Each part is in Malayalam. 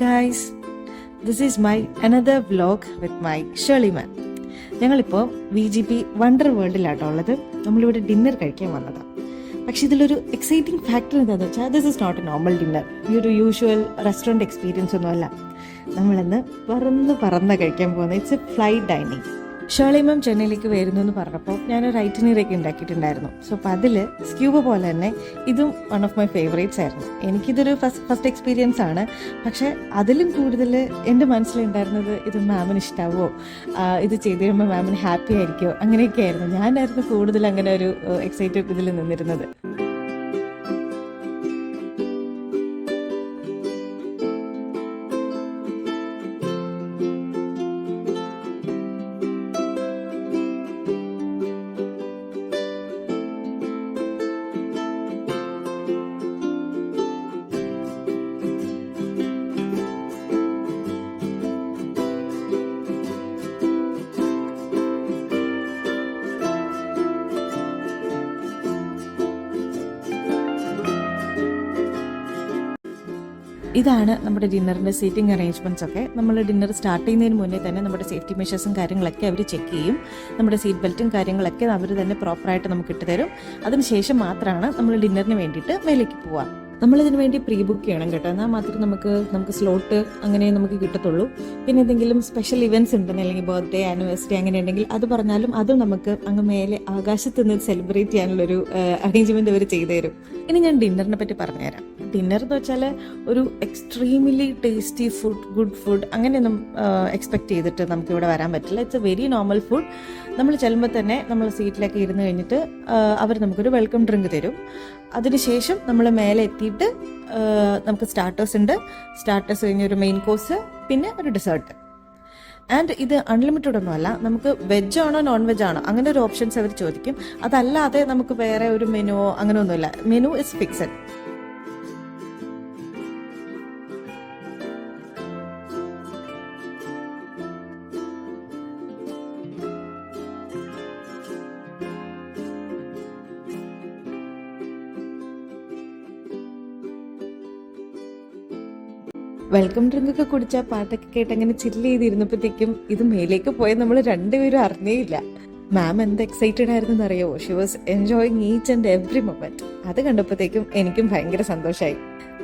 Guys, this is my another vlog with my Shirley ma'am. ഞങ്ങളിപ്പോൾ VGP വണ്ടർ വേൾഡിലാട്ടോ ഉള്ളത്. നമ്മളിവിടെ ഡിന്നർ കഴിക്കാൻ വന്നതാണ്. പക്ഷെ ഇതിലൊരു എക്സൈറ്റിംഗ് ഫാക്ടർ എന്താണെന്ന് വെച്ചാൽ this is not a normal dinner. ഈ ഒരു യൂഷ്വൽ റെസ്റ്റോറൻറ്റ് എക്സ്പീരിയൻസ് ഒന്നുമല്ല. നമ്മളിന്ന് പറന്ന് കഴിക്കാൻ പോകുന്നത് it's a flight dining. Shirley ma'am ചെന്നൈയിലേക്ക് വരുന്നു എന്ന് പറഞ്ഞപ്പോൾ ഞാനൊരു ഐറ്റിനറിയൊക്കെ ഉണ്ടാക്കിയിട്ടുണ്ടായിരുന്നു. സോ അപ്പോൾ അതിൽ സ്ക്യൂബ പോലെ തന്നെ ഇതും വൺ ഓഫ് മൈ ഫേവറേറ്റ്സ് ആയിരുന്നു. എനിക്കിതൊരു ഫസ്റ്റ് എക്സ്പീരിയൻസ് ആണ്. പക്ഷേ അതിലും കൂടുതൽ എൻ്റെ മനസ്സിലുണ്ടായിരുന്നത് ഇത് മാമിന് ഇഷ്ടാവുമോ, ഇത് ചെയ്ത് കഴിയുമ്പോൾ മാമിന് ഹാപ്പി ആയിരിക്കുമോ, അങ്ങനെയൊക്കെ ആയിരുന്നു. ഞാനായിരുന്നു കൂടുതൽ അങ്ങനെ ഒരു എക്സൈറ്റഡ് ഇതിൽ നിന്നിരുന്നത്. ഇതാണ് നമ്മുടെ ഡിന്നറിൻ്റെ സീറ്റിംഗ് അറേഞ്ച്മെൻറ്റ്സ് ഒക്കെ. നമ്മൾ ഡിന്നർ സ്റ്റാർട്ട് ചെയ്യുന്നതിന് മുന്നേ തന്നെ നമ്മുടെ സേഫ്റ്റി മെഷേഴ്സും കാര്യങ്ങളൊക്കെ അവർ ചെക്ക് ചെയ്യും. നമ്മുടെ സീറ്റ് ബെൽറ്റും കാര്യങ്ങളൊക്കെ അവർ തന്നെ പ്രോപ്പറായിട്ട് നമുക്ക് ഇട്ട് തരും. അതിനുശേഷം മാത്രമാണ് നമ്മൾ ഡിന്നറിന് വേണ്ടിയിട്ട് മേലേക്ക് പോവുക. നമ്മളിതിന് വേണ്ടി പ്രീ ബുക്ക് ചെയ്യണം കേട്ടോ. എന്നാൽ മാത്രമേ നമുക്ക് സ്ലോട്ട് അങ്ങനെ നമുക്ക് കിട്ടത്തുള്ളൂ. പിന്നെ എന്തെങ്കിലും സ്പെഷ്യൽ ഇവൻറ്റ്സ് ഉണ്ടെങ്കിൽ അല്ലെങ്കിൽ ബർത്ത്ഡേ ആനിവേഴ്സറി അങ്ങനെ ഉണ്ടെങ്കിൽ അത് പറഞ്ഞാലും അതും നമുക്ക് അങ്ങ് മേലെ ആകാശത്ത് നിന്ന് സെലിബ്രേറ്റ് ചെയ്യാനുള്ളൊരു അറേഞ്ച്മെൻറ്റ് അവർ ചെയ്തു തരും. ഇനി ഞാൻ ഡിന്നറിനെ പറ്റി പറഞ്ഞുതരാം. ഡിന്നർ എന്ന് വെച്ചാൽ ഒരു extremely tasty food, good food അങ്ങനെയൊന്നും എക്സ്പെക്ട് ചെയ്തിട്ട് നമുക്കിവിടെ വരാൻ പറ്റില്ല. It's A very normal food. നമ്മൾ ചെല്ലുമ്പോൾ തന്നെ നമ്മൾ സീറ്റിലൊക്കെ ഇരുന്ന് കഴിഞ്ഞിട്ട് അവർ നമുക്കൊരു വെൽക്കം ഡ്രിങ്ക് തരും. അതിനുശേഷം നമ്മൾ മേലെ എത്തിയിട്ട് നമുക്ക് സ്റ്റാർട്ടേഴ്സ് ഉണ്ട്. സ്റ്റാർട്ടേഴ്സ് കഴിഞ്ഞൊരു മെയിൻ കോഴ്സ്, പിന്നെ ഒരു ഡെസേർട്ട്. ആൻഡ് ഇത് അൺലിമിറ്റഡ് ഒന്നുമല്ല. നമുക്ക് വെജ് ആണോ നോൺ വെജ് ആണോ അങ്ങനെ ഒരു ഓപ്ഷൻസ് അവർ ചോദിക്കും. അതല്ലാതെ നമുക്ക് വേറെ ഒരു മെനുവോ അങ്ങനെ ഒന്നുമില്ല. Menu is fixed. Welcome drink ഒക്കെ കുടിച്ചാൽ പാട്ടൊക്കെ കേട്ട് അങ്ങനെ ചില്ല് ചെയ്തിരുന്നപ്പോഴത്തേക്കും ഇത് മേലേക്ക് പോയ നമ്മൾ രണ്ടുപേരും അറിഞ്ഞേയില്ല. മാം എന്ത് എക്സൈറ്റഡ് ആയിരുന്നു അറിയോ. She was enjoying each and every moment. അത് കണ്ടപ്പോഴത്തേക്കും എനിക്കും ഭയങ്കര സന്തോഷമായി.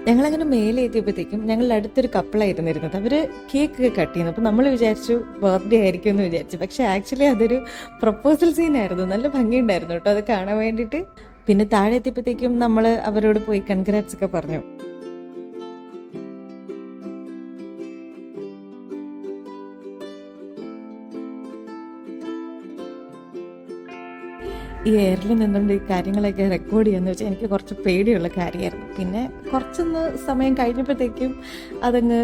ഞങ്ങളങ്ങനെ മേലെ എത്തിയപ്പോഴത്തേക്കും ഞങ്ങളുടെ അടുത്തൊരു കപ്പിളായിരുന്നു ഇരുന്നത്. അവർ കേക്ക് ഒക്കെ കട്ട് ചെയ്യുന്നു. അപ്പോൾ നമ്മൾ വിചാരിച്ചു ബർത്ത്ഡേ ആയിരിക്കും എന്ന് വിചാരിച്ചു. പക്ഷെ ആക്ച്വലി അതൊരു പ്രപ്പോസൽ സീനായിരുന്നു. നല്ല ഭംഗിയുണ്ടായിരുന്നു കേട്ടോ അത് കാണാൻ വേണ്ടിയിട്ട്. പിന്നെ താഴെ എത്തിയപ്പോഴത്തേക്കും നമ്മൾ അവരോട് പോയി കൺഗ്രാറ്റ്സ് ഒക്കെ പറഞ്ഞു. ഈ എയറിൽ നിന്നുകൊണ്ട് ഈ കാര്യങ്ങളൊക്കെ റെക്കോർഡ് ചെയ്യാന്ന് വെച്ചാൽ എനിക്ക് കുറച്ച് പേടിയുള്ള കാര്യമായിരുന്നു. പിന്നെ കുറച്ചൊന്ന് സമയം കഴിഞ്ഞപ്പോഴത്തേക്കും അതങ്ങ്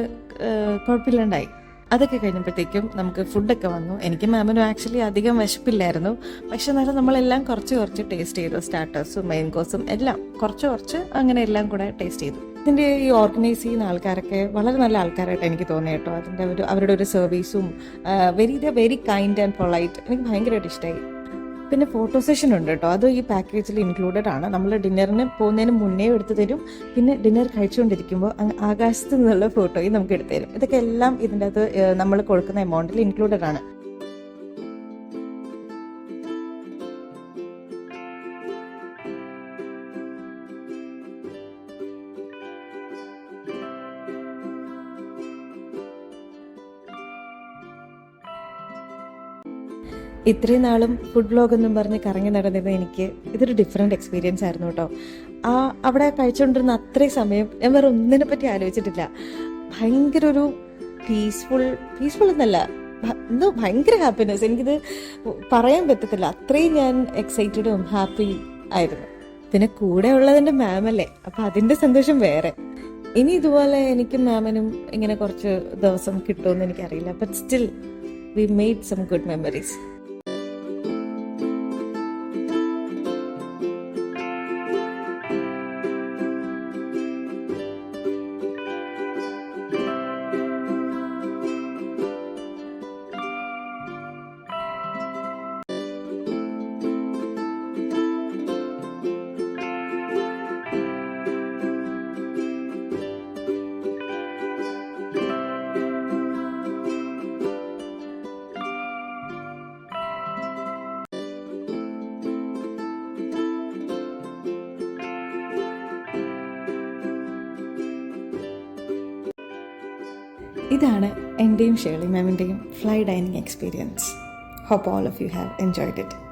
കുഴപ്പമില്ലാണ്ടായി. അതൊക്കെ കഴിഞ്ഞപ്പോഴത്തേക്കും നമുക്ക് ഫുഡൊക്കെ വന്നു. എനിക്ക് മാമിനും ആക്ച്വലി അധികം വിശപ്പില്ലായിരുന്നു. പക്ഷെ എന്നാലും നമ്മളെല്ലാം കുറച്ച് ടേസ്റ്റ് ചെയ്തു. സ്റ്റാർട്ടേഴ്സും മെയിൻ കോഴ്സും എല്ലാം കുറച്ച് അങ്ങനെ എല്ലാം കൂടെ ടേസ്റ്റ് ചെയ്തു. ഇതിൻ്റെ ഈ ഓർഗനൈസ് ചെയ്യുന്ന ആൾക്കാരൊക്കെ വളരെ നല്ല ആൾക്കാരായിട്ട് എനിക്ക് തോന്നി കേട്ടോ. അതിൻ്റെ അവരുടെ ഒരു സർവീസും വെരി കൈൻഡ് ആൻഡ് പൊളൈറ്റ് എനിക്ക് ഭയങ്കരമായിട്ട് ഇഷ്ടമായി. പിന്നെ ഫോട്ടോ സെഷൻ ഉണ്ട് കേട്ടോ. അത് ഈ പാക്കേജിൽ ഇൻക്ലൂഡഡ് ആണ്. നമ്മൾ ഡിന്നറിന് പോകുന്നതിന് മുന്നേ എടുത്തു തരും. പിന്നെ ഡിന്നർ കഴിച്ചുകൊണ്ടിരിക്കുമ്പോൾ ആകാശത്ത് നിന്നുള്ള ഫോട്ടോയും നമുക്ക് എടുത്തു തരും. ഇതൊക്കെ എല്ലാം ഇതിൻ്റെ അകത്ത് നമ്മൾ കൊടുക്കുന്ന എമൗണ്ടിൽ ഇൻക്ലൂഡഡ് ആണ്. ഇത്രയും നാളും ഫുഡ് വ്ലോഗ് എന്നും പറഞ്ഞ് കറങ്ങി നടന്നിരുന്ന എനിക്ക് ഇതൊരു ഡിഫറെൻറ്റ് എക്സ്പീരിയൻസ് ആയിരുന്നു കേട്ടോ. അവിടെ കഴിച്ചുകൊണ്ടിരുന്ന അത്രയും സമയം ഞാൻ വേറെ ഒന്നിനെ പറ്റി ആലോചിച്ചിട്ടില്ല. ഭയങ്കര ഒരു പീസ്ഫുൾ എന്നല്ല, എന്തോ ഭയങ്കര ഹാപ്പിനെസ്. എനിക്കിത് പറയാൻ പറ്റത്തില്ല. അത്രയും ഞാൻ എക്സൈറ്റഡും ഹാപ്പി ആയിരുന്നു. പിന്നെ കൂടെ ഉള്ളതിൻ്റെ മാമല്ലേ, അപ്പം അതിൻ്റെ സന്തോഷം വേറെ. ഇനി ഇതുപോലെ എനിക്കും മാമനും ഇങ്ങനെ കുറച്ച് ദിവസം കിട്ടുമെന്ന് എനിക്കറിയില്ല. But still we made some good memories. ഇതാണ് എൻ്റെയും ഷേർലി മാമിൻ്റെയും fly dining experience. Hope all of you have enjoyed it.